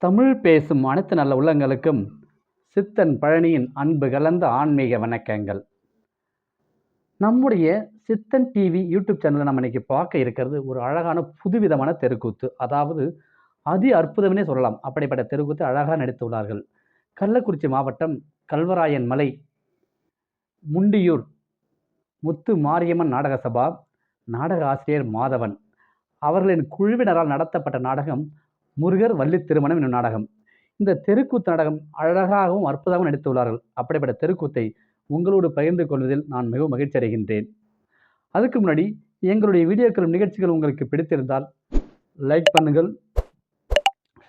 தமிழ் பேசும் அனைத்து நல்ல உள்ளங்களுக்கும் சித்தன் பழனியின் அன்பு கலந்த ஆன்மீக வணக்கங்கள். நம்முடைய சித்தன் டிவி யூடியூப் சேனலில் நம்ம இன்னைக்கு பார்க்க இருக்கிறது ஒரு அழகான புதுவிதமான தெருக்கூத்து. அதாவது அதி அற்புதம்னே சொல்லலாம். அப்படிப்பட்ட தெருக்கூத்து அழகாக நடித்துள்ளார்கள். கள்ளக்குறிச்சி மாவட்டம் கல்வராயன் மலை முண்டியூர் முத்து மாரியம்மன் நாடக சபா நாடக ஆசிரியர் மாதவன் அவர்களின் குழுவினரால் நடத்தப்பட்ட நாடகம் முருகர் வள்ளி திருமணம் என்னும் நாடகம். இந்த தெருக்கூத்து நாடகம் அழகாகவும் அற்புதமாகவும் நடித்துள்ளார்கள். அப்படிப்பட்ட தெருக்கூத்தை உங்களோடு பகிர்ந்து கொள்வதில் நான் மிகவும் மகிழ்ச்சி அடைகின்றேன். அதுக்கு முன்னாடி எங்களுடைய வீடியோக்களும் நிகழ்ச்சிகள் உங்களுக்கு பிடித்திருந்தால் லைக் பண்ணுங்கள்,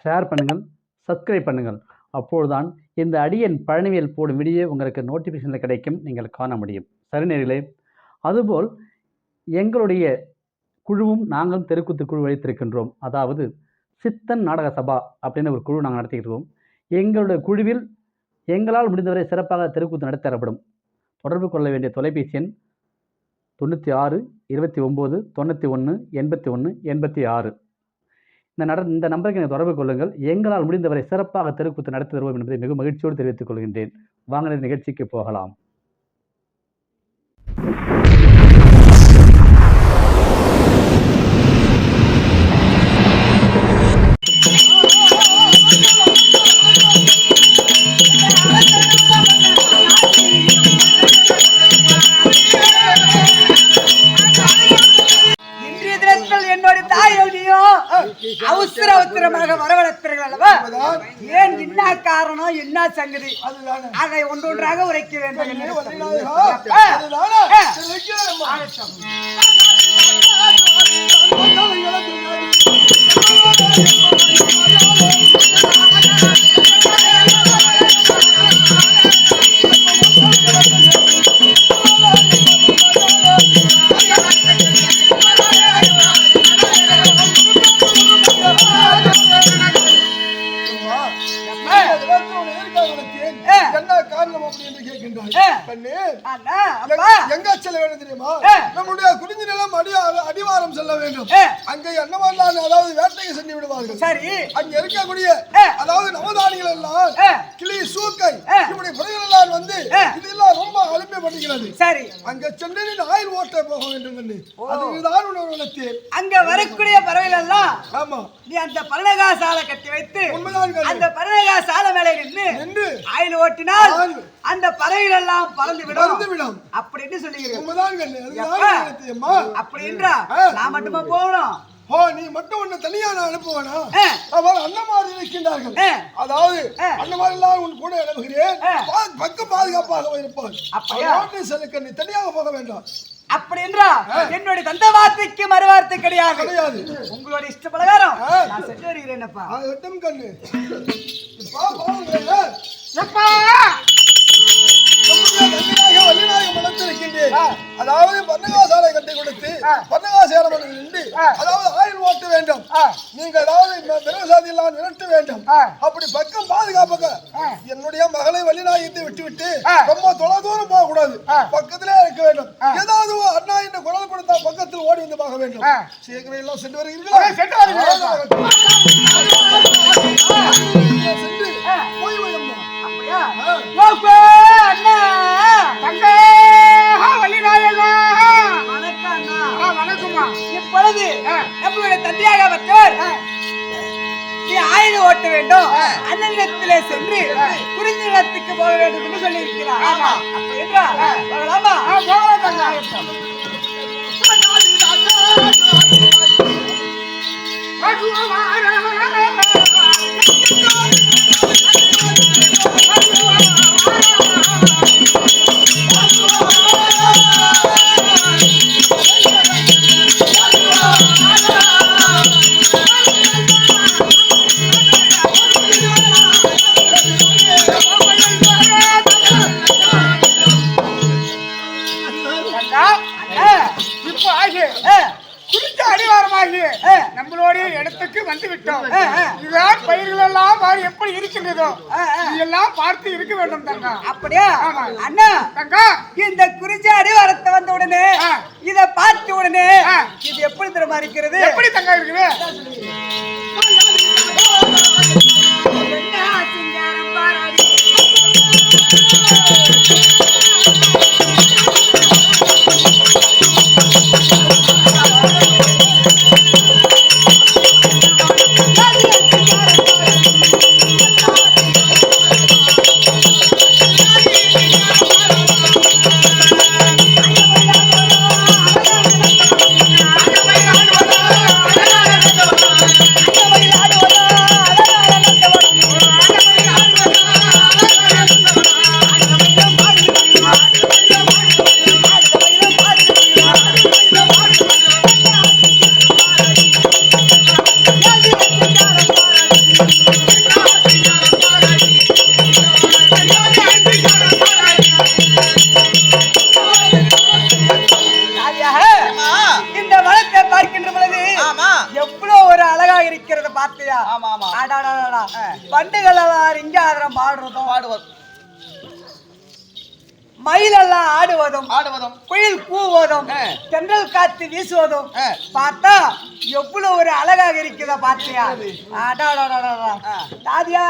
ஷேர் பண்ணுங்கள், சப்ஸ்கிரைப் பண்ணுங்கள். அப்பொழுதுதான் இந்த அடியன் பழனிவேல் போடும் வீடியோ உங்களுக்கு நோட்டிஃபிகேஷனில் கிடைக்கும், நீங்கள் காண முடியும். சரி நேயர்களே, அதுபோல் எங்களுடைய குழுவும் நாங்களும் தெருக்கூத்து குழு வைத்திருக்கின்றோம். அதாவது சித்தன் நாடக சபா அப்படின்னு ஒரு குழு நாங்கள் நடத்திக்கிட்டு இருக்கோம். எங்களுடைய குழுவில் எங்களால் முடிந்தவரை சிறப்பாக தெருக்கூத்து நடத்தப்படும். தொடர்பு கொள்ள வேண்டிய தொலைபேசி எண் 96 29 91 81 86. இந்த நம்பருக்கு நீங்கள் தொடர்பு கொள்ளுங்கள். எங்களால் முடிந்தவரை சிறப்பாக தெருக்கூத்து நடத்தி தருவோம் என்பதை மிக மகிழ்ச்சியோடு தெரிவித்துக் கொள்கின்றேன். வாங்க நிகழ்ச்சிக்கு போகலாம். அவசரமாக வரவழைத்தீர்கள் அல்லவா? ஏன் என்ன காரணம், என்ன சங்கதி, அதை ஒன்றொன்றாக உரைக்க வேண்டும். அடிவாரம் செல்ல வேண்டும். அங்கே என்னவெல்லாம் அதாவது வேட்டையை சென்று விடுவார்கள். சரி, அங்க இருக்கக்கூடிய அதாவது நவதானிகள் எல்லாம் கிளி சூக்கை இப்படி பொருள்கள் எல்லாம் வந்து இதெல்லாம் ரொம்ப அலுமைப்படுகிறது. சரி, அங்க சென்று ஆயில் ஓட்ட போக வேண்டும் என்று அதுதான் உணர்வு. அங்க வரக்கூடிய பறவைகள் எல்லாம் ஆமா நீ அந்த பரணகா சாலை கட்டி வைத்து அந்த பரணகா சாலை மேலே நின்று ஆயில் ஓட்டினால் அந்த பறவைகள் எல்லாம் பறந்து விடும் அப்படின்னு சொல்லுகிறேன். அப்படின்றா நான் மட்டுமா போகணும்? நீ மட்டும் ஒண்ணு தனியா நான் அனுப்புவேனா? அவர் அண்ணமாரி இருக்கின்றார்கள். அதாவது அண்ணமாரி எல்லாம் உன் கூட அனுப்புகிறேன். பக்கம் பாதுகாப்பாக இருப்பார். அப்ப நீ தனியாக போக வேண்டாம். அப்படின்றா என்னுடைய தந்த வார்த்தைக்கு மறுவார்த்தை கிடையாது. உங்களோட இஷ்ட பிரகாரம் நான் சென்று வருகிறேன். கண்ணு அதாவது பன்னகாசாலை கட்டி கொடுத்து பன்னகாசேரம் நின்று அதாவது ஆயில் ஓட்ட வேண்டும். நீங்க அதாவது விவசாயி எல்லாம் விரட்ட வேண்டும். அப்படி பக்கம் பாதுகாப்பாக என்னுடைய மகளை வழிநாயகத்தை விட்டுவிட்டு ரொம்ப தொலைதூரம் போக கூடாது, பக்கத்திலே இருக்க வேண்டும். ஏதாவது அண்ணா இந்த குரல் கொடுத்தா பக்கத்தில் ஓடி வந்து பார்க்க வேண்டும். சீக்கிரம் எல்லாம் சென்று வருகிறீர்களா? சென்று போய் இப்பொழுது நம்மளுடைய தந்தையாகப்பட்டவர் நீ ஆயுத ஓட்ட வேண்டும், அண்ணனிடத்திலே சென்று குறிஞ்சி நிலத்துக்கு போக வேண்டும் என்று சொல்லி இருக்கிறார். அப்ப என்றால் நம்மளோட இடத்துக்கு வந்து விட்டோம். இதுதான் பயிர்கள் எல்லாம் எப்படி இருக்கின்றதோ இதெல்லாம் பார்த்து இருக்க வேண்டும் தங்கா. அப்படியா அண்ணா? தங்கா இந்த குறிஞ்சி அடிவாரத்தை வந்த உடனே இத பார்த்த உடனே இது எப்படி தெரியுமா இருக்கிறது? எப்படி தங்கா இருக்குது? மயிலெல்லாம் ஆடுவதும் குயில் கூவதும் தென்றல் காத்து வீசுவதும் பார்த்தா எவ்வளவு ஒரு அழகாக இருக்கிறத பாத்தியா? தாதியா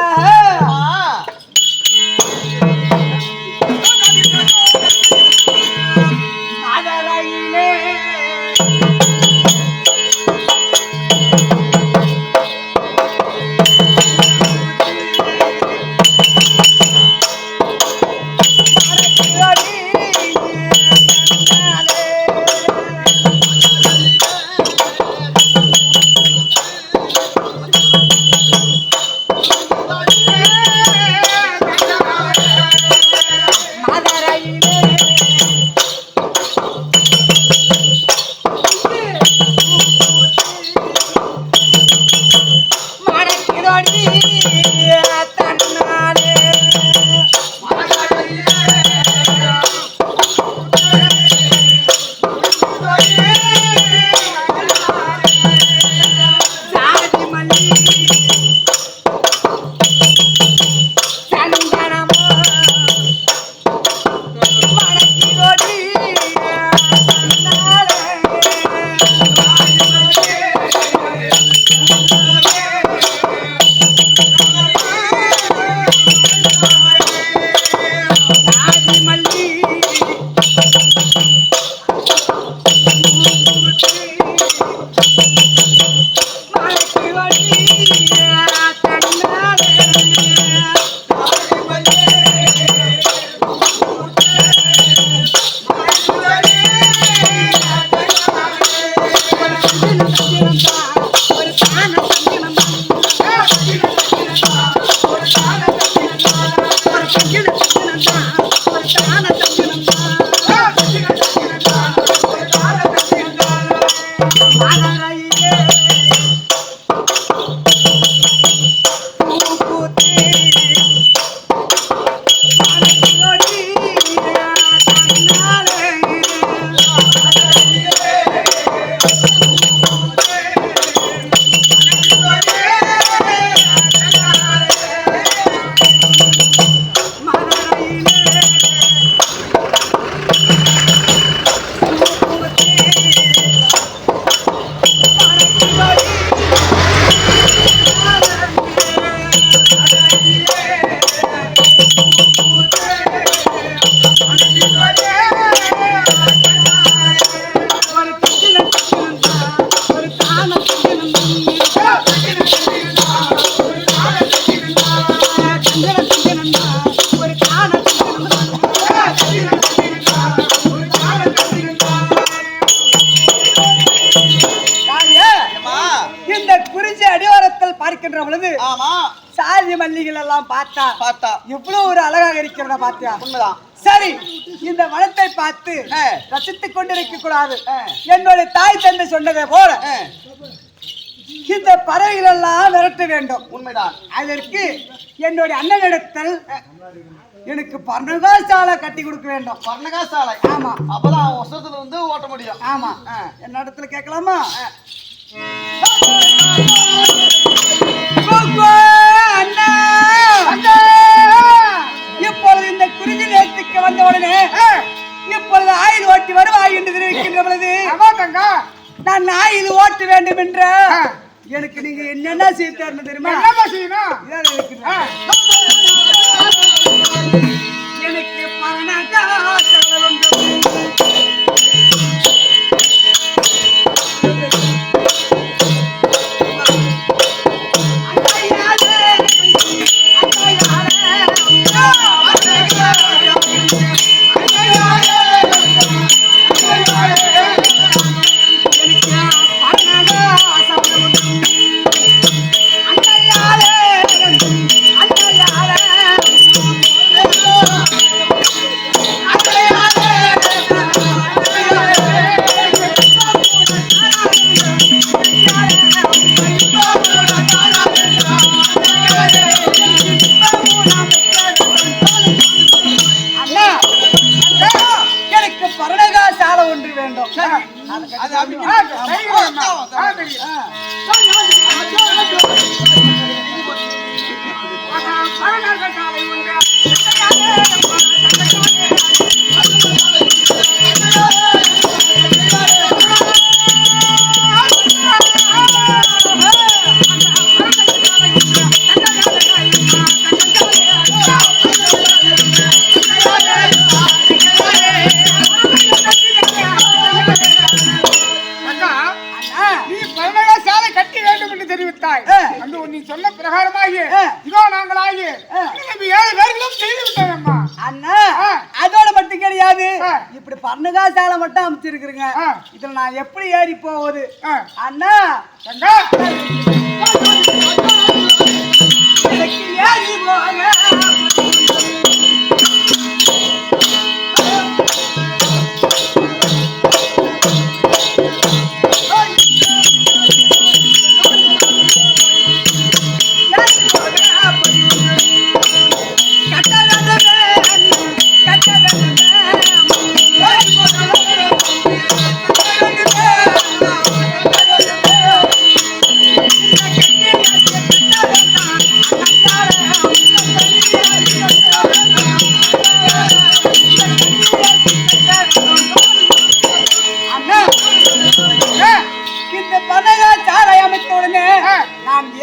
சாதி மல்லிகள் எல்லாம் பார்த்தா எவ்வளவு ஒரு அழகாக இருக்கிறத பாத்தியா? உண்மைதான். சரி, இந்த வனத்தை பார்த்து ரசித்துக் கொண்டிருக்க கூடாது. என்னுடைய தாய் தந்தை சொன்னதை போல இந்த பறவைகள் எல்லாம் விரட்ட வேண்டும். உண்மைதான். அதற்கு என்னுடைய அண்ணனிடத்தில் எனக்கு பர்ணகாசாலை கட்டி கொடுக்க வேண்டும். பர்ணகாசாலை? ஆமா. அப்பதான் வருஷத்துல வந்து ஓட்ட முடியும். ஆமா. என்ன இடத்துல கேட்கலாமா? இப்பொழுது இந்த குறிஞ்சி நேரத்துக்கு வந்த உடனே இப்பொழுது ஆயுள் ஓட்டி வருவாய் என்று தெரிவிக்கின்ற பொழுது நான் ஆயுள் ஓட்ட வேண்டும் என்ற எனக்கு நீங்க என்னென்ன செய்ய தரணும் தெரியுமா? எனக்கு பண எனக்கு பரணகா சாலை ஒன்று வேண்டும். நீ சொன்ன பிரகாரமாகி இதோ நாங்களாகி 7 பேர்களும் செய்து விட்டோம்மா. அண்ணா அதோட மட்டும் கிடையாது, இப்படி பர்ணகா சாலை மட்டும் அமைச்சிருக்கிறீங்க. இதுல நான் எப்படி ஏறி போவது அண்ணா?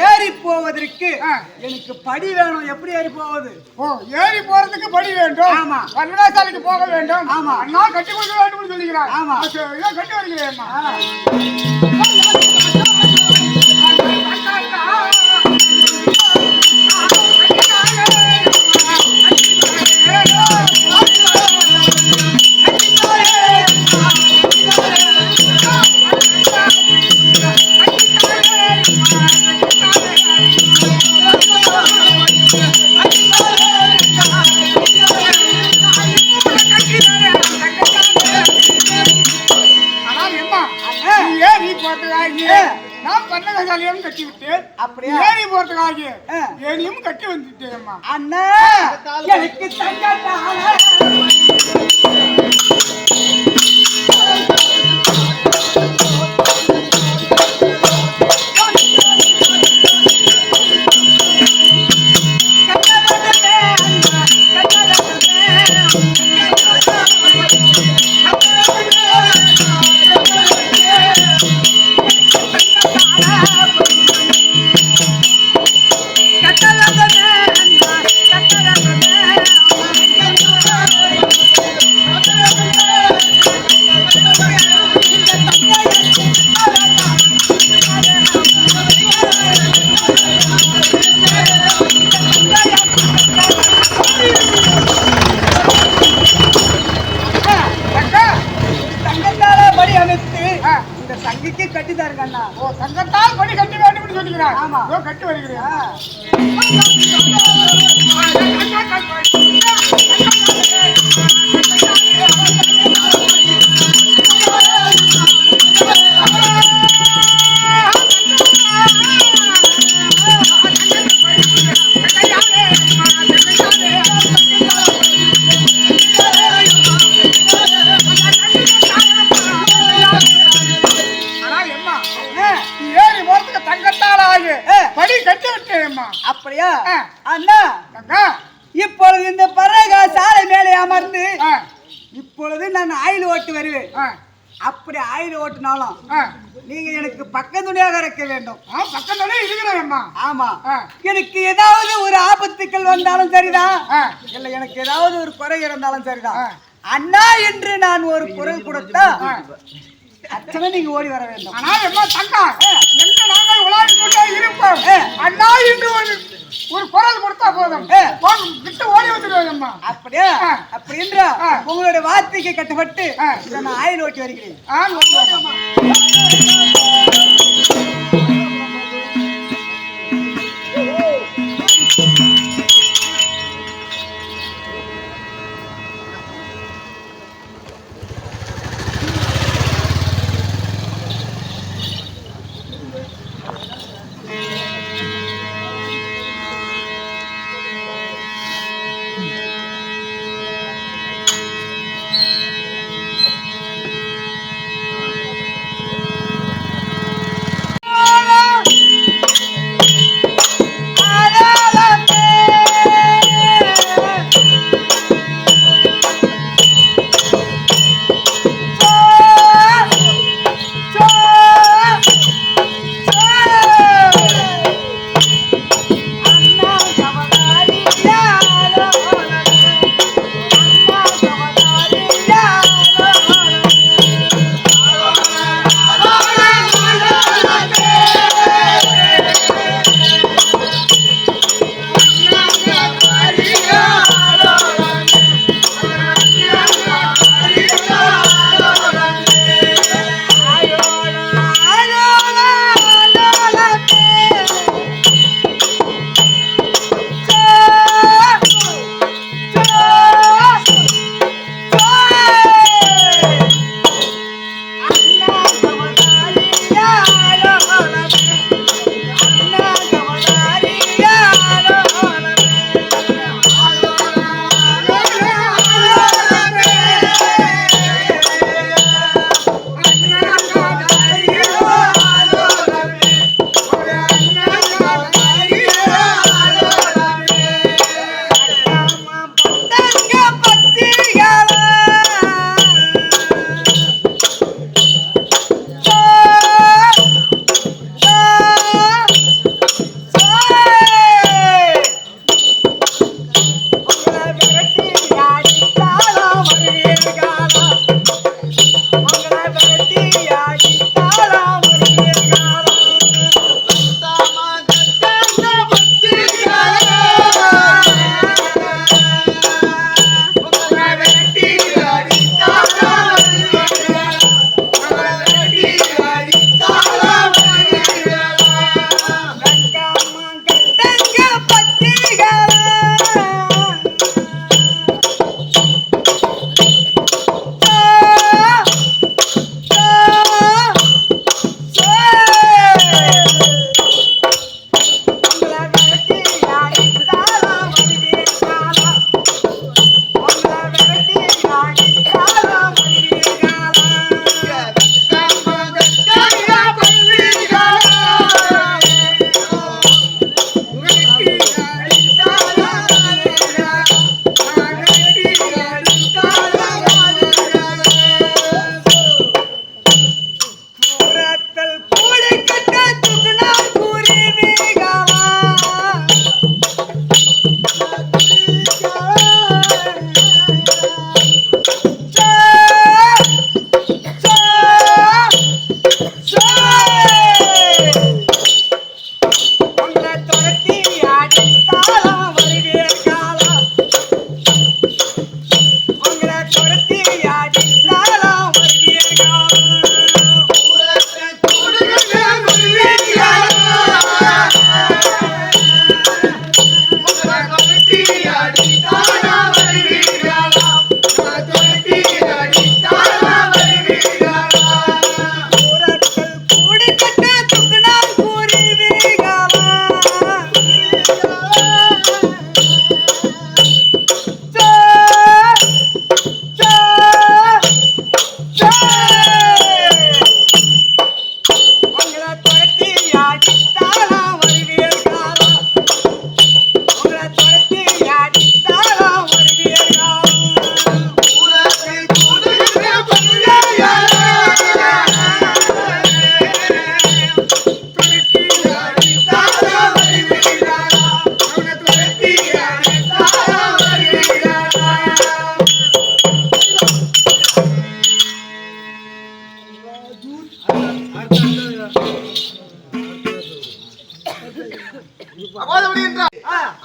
ஏறி போக எனக்கு படி வேணும். எப்படி ஏறி போவது? ஏறி போறதுக்கு படி வேண்டும். ஆமா. பர்ணகாசாலைக்கு போக வேண்டும். ஆமா. அண்ணா கட்டி கொடுக்க வேண்டும் சொல்லுகிறார். ஆமா. இதை கட்டி வருகிறேன். நான் பர்ணகாசாலையும் கட்டி விட்டு அப்படியே ஏறி போறதுக்காக ஏனியும் கட்டி வந்துட்டேன். அண்ணா எனக்கு தங்கத்தால் படி கட்டி வேண்டும் சொல்லுகிறார். ஆமா, கட்டி வருகிறேன். படி கட்டி விட்டேம்மா. அப்படியா அண்ணா? இப்பொழுது இந்த பர்ணகா சாலை மேலே அமர்ந்து இப்பொழுது நான் ஆயில் ஓட்டு வருவேன். அப்படி ஆயில் ஓட்டினாலும் நீங்க எனக்கு பக்கத்துணையாக இருக்க வேண்டும். பக்கத்தோட இருக்கிறேன். ஆமா, எனக்கு ஏதாவது ஒரு ஆபத்துக்கள் வந்தாலும் சரிதான், இல்ல எனக்கு ஏதாவது ஒரு குறை இருந்தாலும் சரிதான், அண்ணா என்று நான் ஒரு குரல் கொடுத்தா அச்சனை நீங்க ஓடி வர வேண்டும். ஆனா எம்மா தங்கா, எங்க நாங்கள் உலாவி கொண்டே இருப்போம். அண்ணா என்று ஒரு குரல் கொடுத்தா போதும், விட்டு ஓடி வந்துடுவோம். அப்படியே அப்படின்ற உங்களுடைய வார்த்தைக்கு கட்டுப்பட்டு நான் ஆயில் ஓட்டி வருகிறேன்.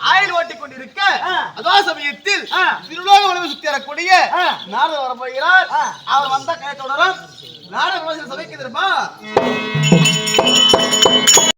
ஆயில் ஓட்டிக் கொண்டிருக்க அதோ சமயத்தில் திருலோக உலகம் சுத்தி வரக்கூடிய நாரதர் வரப்போகிறார். அவர் வந்த கை தொடரும் நாரதர் சபைக்கு தெரியுமா